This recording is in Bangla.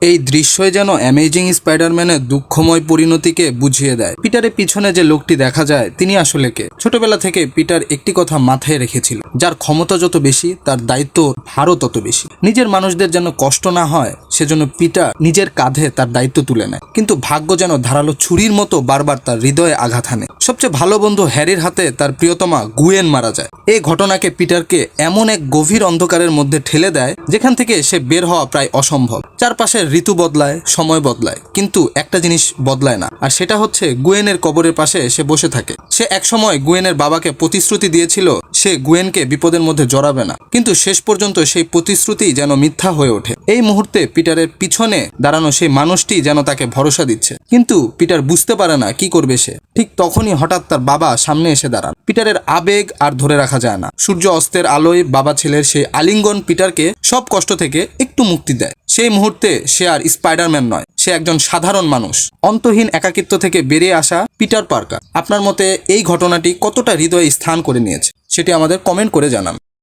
এই দৃশ্যই যেন অ্যামেজিং স্পাইডারম্যানের দুঃখময় পরিণতিকে বুঝিয়ে দেয়। পিটারের পিছনে যে লোকটি দেখা যায় তিনি আসলে কে? ছোটবেলা থেকে পিটার একটি কথা মাথায় রেখেছিল, যার ক্ষমতা যত বেশি তার দায়িত্ব ভারও তত বেশি। নিজের মানুষদের যেন কষ্ট না হয় সেজন্য পিটার নিজের কাঁধে তার দায়িত্ব তুলে নেয়, কিন্তু ভাগ্য যেন ধারালো ছুরির মতো বারবার তার হৃদয়ে আঘাত হানে। সবচেয়ে ভালো বন্ধু হ্যারির হাতে তার প্রিয়তমা গুয়েন মারা যায়। এই ঘটনাকে পিটারকে এমন এক গভীর অন্ধকারের মধ্যে ঠেলে দেয় যেখান থেকে সে বের হওয়া প্রায় অসম্ভব। চারপাশের ঋতু বদলায়, সময় বদলায়, কিন্তু একটা জিনিস বদলায় না, আর সেটা হচ্ছে গুয়েনের কবরের পাশে সে বসে থাকে। সে একসময় গুয়েনের বাবাকে প্রতিশ্রুতি দিয়েছিল সে গুয়েনকে বিপদের মধ্যে জড়াবে না, কিন্তু শেষ পর্যন্ত সেই প্রতিশ্রুতি যেন মিথ্যা হয়ে ওঠে। এই মুহূর্তে পিটারের পিছনে দাঁড়ানো সেই মানুষটি যেন তাকে ভরসা দিচ্ছে, কিন্তু পিটার বুঝতে পারে না কি করবে সে। ঠিক তখনই হঠাৎ তার বাবা সামনে এসে দাঁড়ান। পিটারের আবেগ আর ধরে রাখা যায় না। সূর্য অস্তের আলোয় বাবা ছেলের সেই আলিঙ্গন পিটারকে সব কষ্ট থেকে একটু মুক্তি দেয়। সেই মুহূর্তে সে আর স্পাইডারম্যান নয়, সে একজন সাধারণ মানুষ, অন্তহীন একাকিত্ব থেকে বেরিয়ে আসা পিটার পার্কার। আপনার মতে এই ঘটনাটি কতটা হৃদয়ে স্থান করে নিয়েছে সেটি আমাদের কমেন্ট করে জানান।